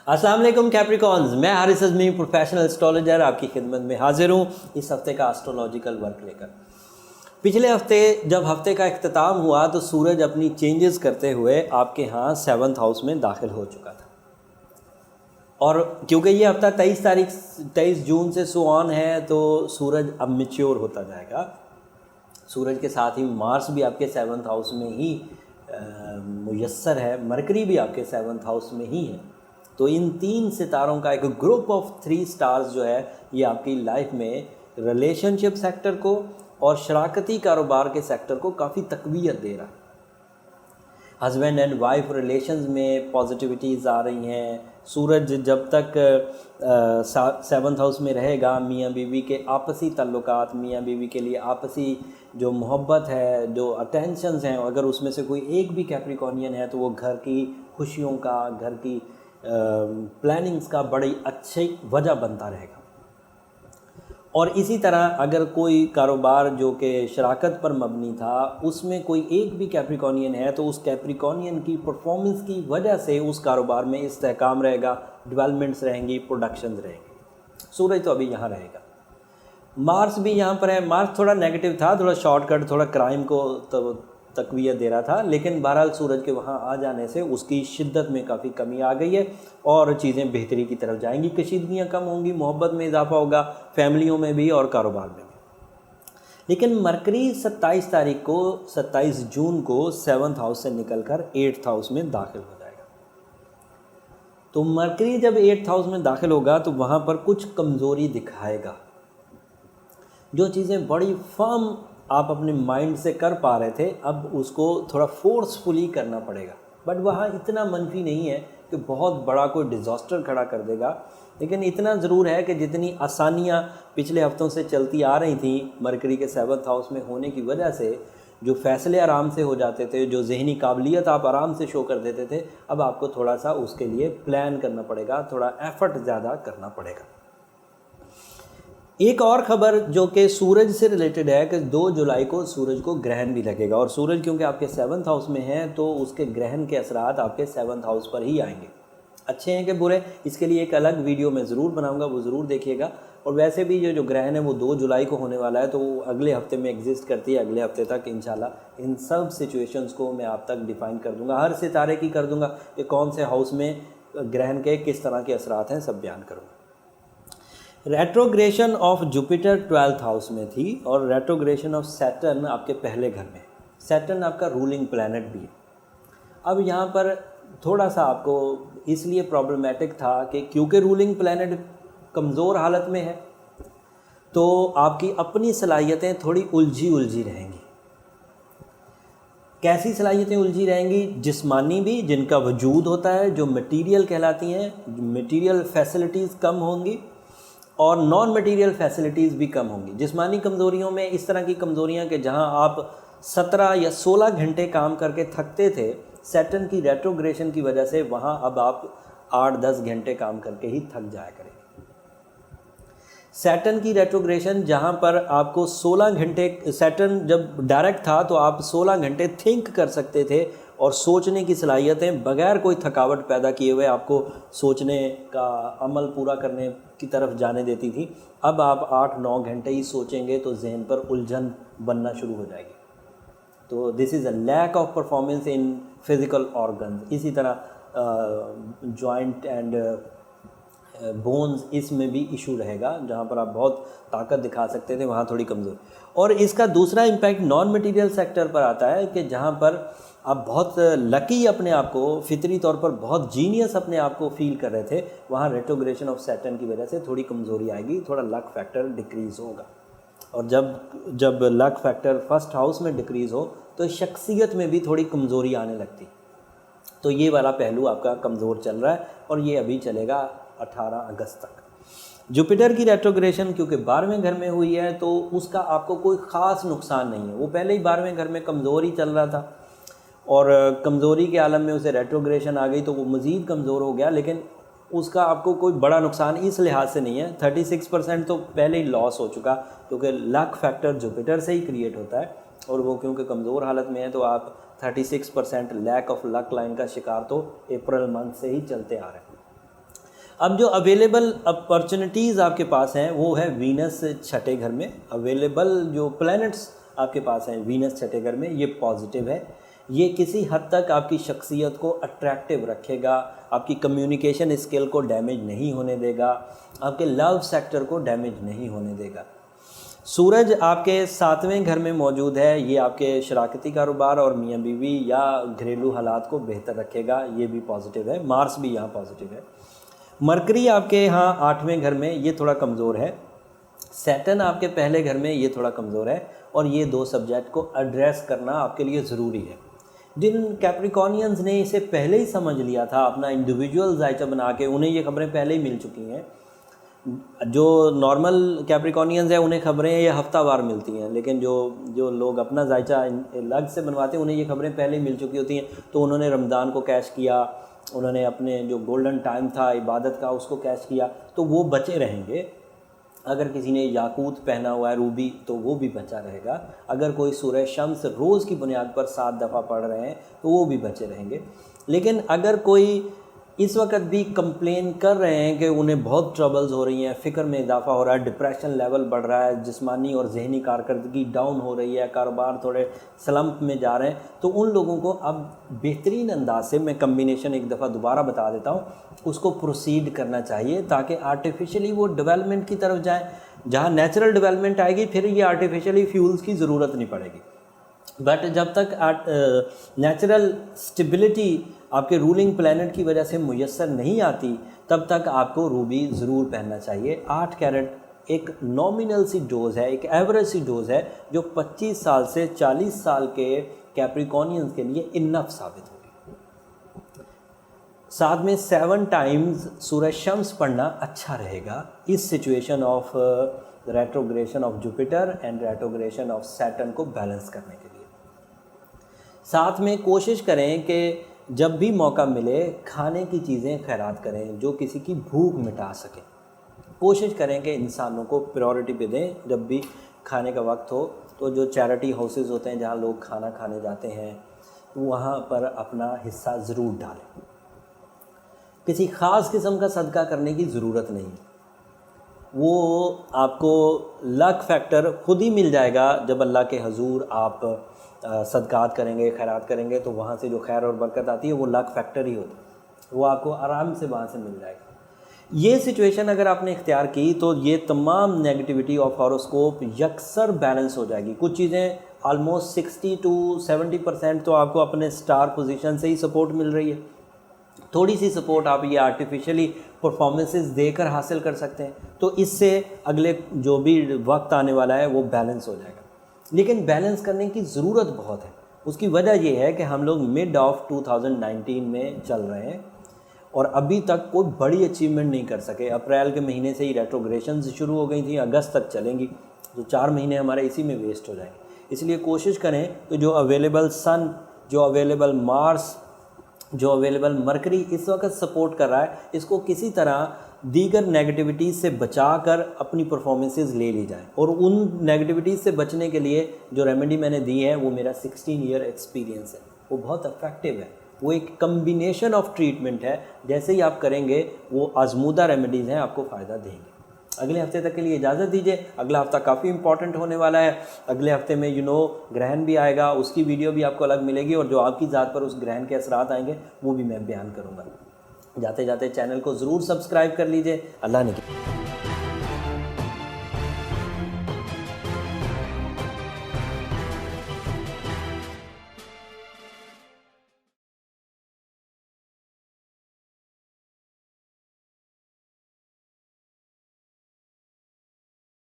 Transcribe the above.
अस्सलाम वालेकुम कैप्रिकॉन्स, मैं हारिस अज़मी प्रोफेशनल एस्ट्रोलॉजर आपकी खिदमत में हाजिर हूँ इस हफ्ते का एस्ट्रोलॉजिकल वर्क लेकर। पिछले हफ्ते जब हफ्ते का इख्तिताम हुआ तो सूरज अपनी चेंजेस करते हुए आपके यहाँ 7th हाउस में दाखिल हो चुका था। और क्योंकि ये हफ्ता 23 जून से सो ऑन है तो सूरज अब मैच्योर होता जाएगा। सूरज के साथ ही मार्स भी आपके 7th हाउस में ही मुयस्सर है, मरकरी भी आपके 7th हाउस में ही है। तो इन 3 सितारों का एक ग्रुप ऑफ 3 स्टार्स जो है ये आपकी लाइफ में रिलेशनशिप सेक्टर को और शराकती कारोबार के सेक्टर को काफ़ी तक़वियत दे रहा है। हस्बैंड एंड वाइफ रिलेशंस में पॉजिटिविटीज़ आ रही हैं। सूरज जब तक 7th हाउस में रहेगा, मियाँ बीवी के आपसी ताल्लुकात, मियाँ बीवी के लिए आपसी जो मोहब्बत है, जो अटेंशंस हैं, अगर उसमें से कोई एक भी कैप्रिकॉर्नियन है तो वो घर की खुशियों का, घर की प्लानिंग्स का बड़ी अच्छी वजह बनता रहेगा। और इसी तरह अगर कोई कारोबार जो कि शराकत पर मबनी था उसमें कोई एक भी कैप्रिकॉर्नियन है तो उस कैप्रिकॉर्नियन की परफॉर्मेंस की वजह से उस कारोबार में इस्तेहकाम रहेगा, डेवलपमेंट्स रहेंगी, प्रोडक्शंस रहेंगे। सूरज तो अभी यहाँ रहेगा। मार्स भी यहाँ पर है। मार्स थोड़ा नेगेटिव था, थोड़ा शॉर्टकट, थोड़ा क्राइम को तक़वियत दे रहा था, लेकिन बहरहाल सूरज के वहाँ आ जाने से उसकी शिद्दत में काफ़ी कमी आ गई है और चीज़ें बेहतरी की तरफ जाएंगी। कशीदगियाँ कम होंगी, मोहब्बत में इजाफा होगा, फैमिलियों में भी और कारोबार में भी। लेकिन मरकरी 27 जून को 7th हाउस से निकलकर 8th हाउस में दाखिल हो जाएगा। तो मरकरी जब 8th हाउस में दाखिल होगा तो वहाँ पर कुछ कमज़ोरी दिखाएगा। जो चीज़ें बड़ी फर्म आप अपने माइंड से कर पा रहे थे, अब उसको थोड़ा फोर्सफुली करना पड़ेगा। बट वहाँ इतना मनफी नहीं है कि बहुत बड़ा कोई डिज़ास्टर खड़ा कर देगा, लेकिन इतना ज़रूर है कि जितनी आसानियाँ पिछले हफ्तों से चलती आ रही थी मरकरी के 7th हाउस में होने की वजह से, जो फ़ैसले आराम से हो जाते थे, जो जहनी काबिलियत आप आराम से शो कर देते थे, अब आपको थोड़ा सा उसके लिए प्लान करना पड़ेगा, थोड़ा एफ़र्ट ज़्यादा करना पड़ेगा। एक और ख़बर जो कि सूरज से रिलेटेड है कि 2 जुलाई को सूरज को ग्रहण भी लगेगा। और सूरज क्योंकि आपके 7th हाउस में है तो उसके ग्रहण के असरात आपके 7th हाउस पर ही आएंगे। अच्छे हैं कि बुरे, इसके लिए एक अलग वीडियो मैं ज़रूर बनाऊंगा, वो ज़रूर देखिएगा। और वैसे भी जो ग्रहण है वो 2 जुलाई को होने वाला है, तो वो अगले हफ्ते में एग्जिस्ट करती है। अगले हफ्ते तक इंशाल्लाह इन सब सिचुएशंस को मैं आप तक डिफ़ाइन कर दूँगा, हर सितारे की कर दूँगा कि कौन से हाउस में ग्रहण के किस तरह के असरात हैं, सब बयान करूँगा। Retrogression of Jupiter 12th house में थी और रेट्रोग्रेशन ऑफ सैटर्न आपके पहले घर में। सैटर्न आपका रूलिंग प्लैनेट भी है। अब यहाँ पर थोड़ा सा आपको इसलिए प्रॉब्लमेटिक था कि क्योंकि रूलिंग प्लैनेट कमज़ोर हालत में है तो आपकी अपनी सलाहियतें थोड़ी उलझी रहेंगी। कैसी सलाहियतें उलझी रहेंगी? जिस्मानी भी, जिनका वजूद होता है, जो मटीरियल कहलाती हैं, मटीरियल फैसिलिटीज़ कम होंगी और नॉन मटीरियल फैसिलिटीज़ भी कम होंगी। जिस्मानी कमज़ोरियों में इस तरह की कमज़ोरियाँ कि जहाँ आप 17 या 16 घंटे काम करके थकते थे, सैटर्न की रेट्रोग्रेशन की वजह से वहाँ अब आप 8-10 घंटे काम करके ही थक जाया करेंगे। सैटर्न की रेट्रोग्रेशन जहाँ पर आपको 16 घंटे, सैटर्न जब डायरेक्ट था तो आप 16 घंटे थिंक कर सकते थे और सोचने की सलाहियतें बग़ैर कोई थकावट पैदा किए हुए आपको सोचने का अमल पूरा करने की तरफ जाने देती थी। अब आप 8-9 घंटे ही सोचेंगे तो जहन पर उलझन बनना शुरू हो जाएगी। तो this is a lack of performance in physical organs. इसी तरह जॉइंट एंड बोन्स, इसमें भी इशू रहेगा। जहाँ पर आप बहुत ताकत दिखा सकते थे वहाँ थोड़ी कमज़ोर। और इसका दूसरा इम्पैक्ट नॉन मटीरियल सेक्टर पर आता है कि जहाँ पर आप बहुत लकी अपने आप को, फितरी तौर पर बहुत जीनियस अपने आप को फील कर रहे थे, वहाँ रेट्रोग्रेशन ऑफ सैटर्न की वजह से थोड़ी कमज़ोरी आएगी, थोड़ा लक फैक्टर डिक्रीज़ होगा। और जब लक फैक्टर 1st हाउस में डिक्रीज़ हो तो शख्सियत में भी थोड़ी कमज़ोरी आने लगती। तो ये वाला पहलू आपका कमज़ोर चल रहा है और ये अभी चलेगा 18 अगस्त तक। जुपिटर की रेट्रोग्रेशन क्योंकि 12वें घर में हुई है तो उसका आपको कोई ख़ास नुकसान नहीं है। वो पहले ही 12वें घर में कमज़ोर ही चल रहा था और कमज़ोरी के आलम में उसे रेट्रोग्रेशन आ गई तो वो मज़ीद कमज़ोर हो गया, लेकिन उसका आपको कोई बड़ा नुकसान इस लिहाज से नहीं है। 36% तो पहले ही लॉस हो चुका, क्योंकि लक फैक्टर जुपिटर से ही क्रिएट होता है और वो क्योंकि कमज़ोर हालत में है तो आप 36% लैक ऑफ लक लाइन का शिकार तो अप्रैल मंथ से ही चलते आ रहे हैं। अब जो अवेलेबल अपॉर्चुनिटीज़ आपके पास हैं वो है वीनस छठे घर में। अवेलेबल जो प्लैनेट्स आपके पास हैं वीनस छठे घर में, ये पॉजिटिव है। ये किसी हद तक आपकी शख्सियत को अट्रैक्टिव रखेगा, आपकी कम्युनिकेशन स्किल को डैमेज नहीं होने देगा, आपके लव सेक्टर को डैमेज नहीं होने देगा। सूरज आपके 7वें घर में मौजूद है, ये आपके शराकती कारोबार और मियाँ बीवी या घरेलू हालात को बेहतर रखेगा, ये भी पॉजिटिव है। मार्स भी यहाँ पॉजिटिव है। मरकरी आपके यहाँ 8वें घर में, ये थोड़ा कमज़ोर है। सैटर्न आपके पहले घर में, ये थोड़ा कमज़ोर है। और ये 2 सब्जेक्ट को एड्रेस करना आपके लिए ज़रूरी है। जिन कैप्रिकॉनियंस ने इसे पहले ही समझ लिया था, अपना इंडिविजुअल जायचा बना के, उन्हें ये खबरें पहले ही मिल चुकी हैं। जो नॉर्मल कैप्रिकॉनियंस है उन्हें खबरें ये हफ्तावार मिलती हैं, लेकिन जो लोग अपना जायचा अलग से बनवाते हैं उन्हें ये खबरें पहले ही मिल चुकी होती हैं। तो उन्होंने रमज़ान को कैश किया, उन्होंने अपने जो गोल्डन टाइम था इबादत का उसको कैश किया, तो वो बचे रहेंगे। अगर किसी ने याकूत पहना हुआ है, रूबी, तो वो भी बचा रहेगा। अगर कोई सूरह शम्स रोज़ की बुनियाद पर 7 दफ़ा पढ़ रहे हैं तो वो भी बचे रहेंगे। लेकिन अगर कोई इस वक्त भी कंप्लेन कर रहे हैं कि उन्हें बहुत ट्रबल्स हो रही हैं, फ़िक्र में इजाफा हो रहा है, डिप्रेशन लेवल बढ़ रहा है, जिस्मानी और जहनी कारकर्दगी डाउन हो रही है, कारोबार थोड़े स्लम्प में जा रहे हैं, तो उन लोगों को अब बेहतरीन अंदाज से, मैं कम्बिनेशन एक दफ़ा दोबारा बता देता हूँ, उसको प्रोसीड करना चाहिए ताकि आर्टिफिशियली वो डेवलपमेंट की तरफ जाए। जहाँ नेचुरल डेवलपमेंट आएगी फिर ये आर्टिफिशियली फ्यूल्स की ज़रूरत नहीं पड़ेगी। बट जब तक नेचुरल स्टेबिलिटी आपके रूलिंग प्लैनेट की वजह से मुयस्सर नहीं आती, तब तक आपको रूबी ज़रूर पहनना चाहिए। 8 कैरेट एक नॉमिनल सी डोज़ है, एक एवरेज सी डोज़ है, जो 25 साल से 40 साल के कैप्रिकॉनियंस के लिए इनफ साबित होगी। साथ में 7 टाइम्स सूरज शम्स पढ़ना अच्छा रहेगा इस situation of retrogression of Jupiter and retrogression of Saturn को बैलेंस करने के लिए। साथ में कोशिश करें कि जब भी मौका मिले खाने की चीज़ें खैरात करें जो किसी की भूख मिटा सकें। कोशिश करें कि इंसानों को प्रायोरिटी पे दें। जब भी खाने का वक्त हो तो जो चैरिटी हाउसेस होते हैं जहाँ लोग खाना खाने जाते हैं, वहाँ पर अपना हिस्सा ज़रूर डालें। किसी ख़ास किस्म का सदका करने की ज़रूरत नहीं, वो आपको लक फैक्टर खुद ही मिल जाएगा। जब अल्लाह के हजूर आप सदकात करेंगे, खैरात करेंगे, तो वहाँ से जो खैर और बरकत आती है वो लक फैक्टर ही होता है, वो आपको आराम से वहाँ से मिल जाएगा। ये सिचुएशन अगर आपने इख्तियार की तो ये तमाम नेगेटिविटी ऑफ हॉरोस्कोप यकसर बैलेंस हो जाएगी। कुछ चीज़ें ऑलमोस्ट 60 to 70% तो आपको अपने स्टार पोजीशन से ही सपोर्ट मिल रही है। थोड़ी सी सपोर्ट आप ये आर्टिफिशियली परफॉर्मेंसेस देकर हासिल कर सकते हैं, तो इससे अगले जो भी वक्त आने वाला है वो बैलेंस हो जाएगा। लेकिन बैलेंस करने की ज़रूरत बहुत है। उसकी वजह ये है कि हम लोग मिड ऑफ 2019 में चल रहे हैं और अभी तक कोई बड़ी अचीवमेंट नहीं कर सके। अप्रैल के महीने से ही रेट्रोग्रेशंस शुरू हो गई थी, अगस्त तक चलेंगी, तो 4 महीने हमारे इसी में वेस्ट हो जाएंगे। इसलिए कोशिश करें कि जो अवेलेबल सन, जो अवेलेबल मार्स, जो अवेलेबल मरकरी इस वक्त सपोर्ट कर रहा है, इसको किसी तरह दीगर नेगेटिविटीज़ से बचाकर अपनी परफॉर्मेंसेस ले ली जाए। और उन नेगेटिविटीज़ से बचने के लिए जो रेमेडी मैंने दी है वो मेरा 16 ईयर एक्सपीरियंस है, वो बहुत इफेक्टिव है। वो एक कम्बिनेशन ऑफ ट्रीटमेंट है, जैसे ही आप करेंगे वो आजमूदा रेमेडीज़ हैं, आपको फ़ायदा देंगे। अगले हफ्ते तक के लिए इजाज़त दीजिए। अगला हफ्ता काफ़ी इंपॉर्टेंट होने वाला है। अगले हफ्ते में ग्रहण भी आएगा, उसकी वीडियो भी आपको अलग मिलेगी और जो आपकी ज़ात पर उस ग्रहण के असरात आएंगे वो भी मैं बयान करूँगा। जाते जाते चैनल को ज़रूर सब्सक्राइब कर लीजिए। अल्लाह ने